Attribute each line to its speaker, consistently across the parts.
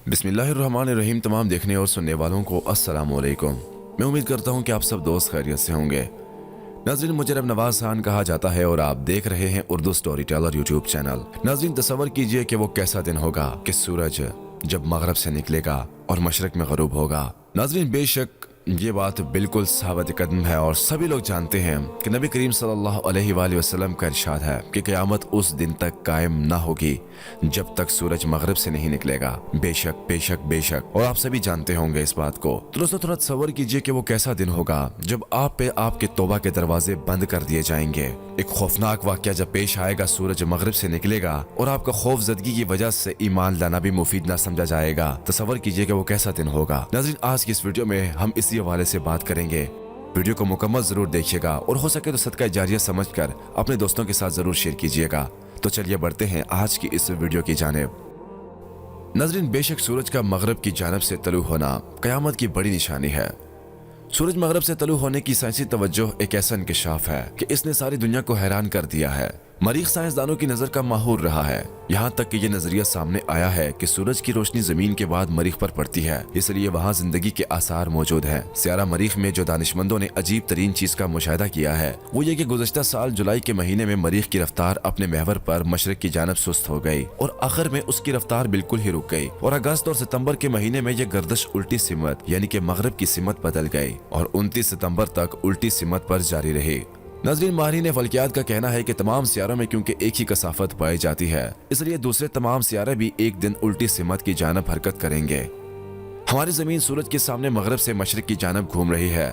Speaker 1: बिस्मिल्लाहिर्रहमानिर्रहीम। तमाम देखने और सुनने वालों को अस्सलाम वालेकुम। मैं उम्मीद करता हूँ कि आप सब दोस्त खैरियत से होंगे। नाज़रीन, मुझे रब नवाज खान कहा जाता है और आप देख रहे हैं Urdu story teller YouTube channel. नाज़रीन, तसव्वुर कीजिए कि वो कैसा दिन होगा कि सूरज जब मगरब से निकलेगा और मशरक में गरूब होगा। नाज़रीन, बेशक ये बात बिल्कुल साबित कदम है और सभी लोग जानते हैं कि नबी करीम सल्लल्लाहु अलैहि वसल्लम का इरशाद है कि क़यामत उस दिन तक कायम ना होगी जब तक सूरज मगरिब से नहीं निकलेगा। बेशक बेशक बेशक, और आप सभी जानते होंगे इस बात को। तो दोस्तों, थोड़ा तसव्वुर कीजिए कि वो कैसा दिन होगा जब आप पे आपके तौबा के दरवाजे बंद कर दिए जाएंगे। एक खौफनाक वाक़या जब पेश आएगा, सूरज मगरिब से निकलेगा और आपका खौफजदगी की वजह से ईमान लाना भी मुफीद ना समझा जाएगा। तसव्वुर कीजिए कि वो कैसा दिन होगा। नाज़रीन, आज की इस वीडियो में हम इसी हवाले से बात करेंगे। वीडियो को मुकम्मल जरूर देखिएगा और हो सके तो सदका जारिया समझकर अपने दोस्तों के साथ जरूर शेयर कीजिएगा। तो चलिए बढ़ते हैं आज की इस वीडियो की जानिब। नाज़रीन, बेशक सूरज का मगरिब की जानिब से तलू होना क़यामत की बड़ी निशानी है। सूरज मगरिब से तलू होने की साइंसी तवज्जो एक ऐसा इंकशाफ है कि इसने सारी दुनिया को हैरान कर दिया है। मरीख साइंसदानों की नजर का माहूर रहा है, यहाँ तक कि ये नजरिया सामने आया है कि सूरज की रोशनी जमीन के बाद मरीख पर पड़ती है, इसलिए वहाँ जिंदगी के आसार मौजूद हैं। सियारा मरीख में जो दानिशमंदों ने अजीब तरीन चीज का मुशाहिदा किया है वो ये कि गुज़श्ता साल जुलाई के महीने में मरीख की रफ्तार अपने महवर पर मशरक की जानब सुस्त हो गई और आखिर में उसकी रफ्तार बिल्कुल ही रुक गई और अगस्त और सितम्बर के महीने में यह गर्दिश उल्टी सिमत यानी कि मगरिब की सिमत बदल गई और 29 सितम्बर तक उल्टी सिमत पर जारी रही। नाज़रीन, माहिरीन फल्कियात का कहना है कि तमाम सियारों में क्योंकि एक ही कसाफत पाई जाती है, इसलिए दूसरे तमाम सियारे भी एक दिन उल्टी सिमत की जानब हरकत करेंगे। हमारी जमीन सूरज के सामने मगरिब से मशरिक की जानब घूम रही है,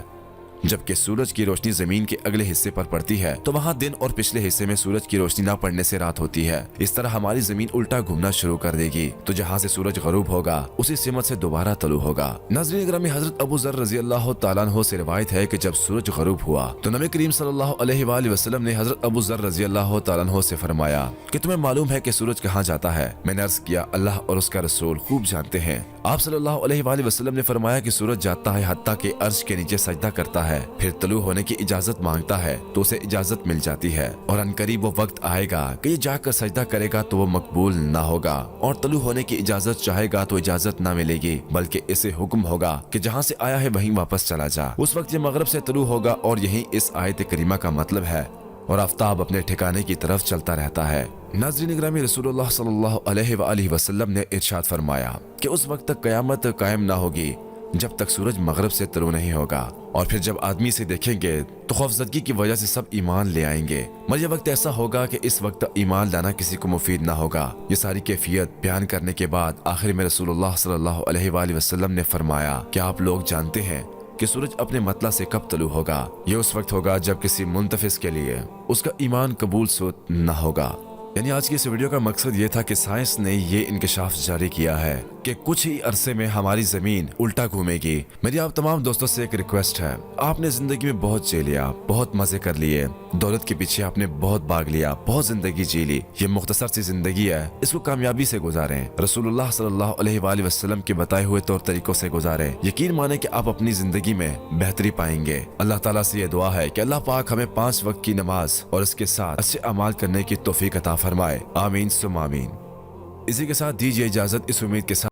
Speaker 1: जबकि सूरज की रोशनी जमीन के अगले हिस्से पर पड़ती है तो वहाँ दिन और पिछले हिस्से में सूरज की रोशनी न पड़ने से रात होती है। इस तरह हमारी जमीन उल्टा घूमना शुरू कर देगी, तो जहाँ से सूरज गरूब होगा उसी सिमत से दोबारा तलू होगा। नाज़रीन ग्रामी, हजरत अबू ज़र रज़ी अल्लाह तआला अन्हु से रिवायत है कि जब सूरज गरूब हुआ तो नबी करीम सल्लल्लाहु अलैहि वसल्लम ने हजरत अबू ज़र रज़ी अल्लाह तआला अन्हु से फरमाया कि तुम्हें मालूम है कि सूरज कहाँ जाता है? मैंने अर्ज़ किया, अल्लाह और उसका रसूल खूब जानते हैं। आप सल्लल्लाहु अलैहि वसल्लम ने फरमाया कि सूरज जाता है हत्ता के अर्श के नीचे सजदा करता है, फिर तलू होने की इजाजत मांगता है तो उसे इजाजत मिल जाती है और अनकरीब वो वक्त आएगा कि ये जाकर सजदा करेगा तो वो मकबूल ना होगा और तलू होने की इजाजत चाहेगा तो इजाजत ना मिलेगी, बल्कि इसे हुक्म होगा कि जहाँ से आया है वहीं वापस चला जा। उस वक्त ये मगरिब से तलू होगा और यही इस आयत करीमा का मतलब है और आफ्ताब अपने ठिकाने की तरफ चलता रहता है। नाज़रीन ग्रामी, रसूलुल्लाह सल्लल्लाहु अलैहि वसल्लम ने इरशाद फरमाया कि उस वक्त तक क़यामत कायम ना होगी जब तक सूरज मगरिब से तलू नहीं होगा और फिर जब आदमी से देखेंगे तो खौफजदगी की वजह से सब ईमान ले आएंगे, मगर यह वक्त ऐसा होगा कि इस वक्त ईमान लाना किसी को मुफीद ना होगा। ये सारी कैफियत बयान करने के बाद आखिर में रसूलुल्लाह सल्लल्लाहु अलैहि वसल्लम ने फरमाया कि आप लोग जानते हैं कि सूरज अपने मतला से कब तलू होगा? ये उस वक्त होगा जब किसी मुंतफिस के लिए उसका ईमान कबूल सुद न होगा। यानी आज की इस वीडियो का मकसद ये था कि साइंस ने ये इंकशाफ जारी किया है कि कुछ ही अरसे में हमारी जमीन उल्टा घूमेगी। मेरी आप तमाम दोस्तों से एक रिक्वेस्ट है, आपने जिंदगी में बहुत जी लिया, बहुत मजे कर लिए, दौलत के पीछे आपने बहुत भाग लिया, बहुत जिंदगी जी ली, ये मुख्तसर सी जिंदगी है, इसको कामयाबी से गुजारें, रसूलुल्लाह सल्लल्लाहु अलैहि वसल्लम के बताए हुए तौर तरीकों से गुजारें। यकीन माने कि आप अपनी जिंदगी में बेहतरी पाएंगे। अल्लाह ताला से ये दुआ है कि अल्लाह पाक हमें 5 वक्त की नमाज और इसके साथ अच्छे अमाल करने की तौफीक अता फरमाए। आमीन सुम आमीन। इसी के साथ दीजिए इजाजत, इस उम्मीद के साथ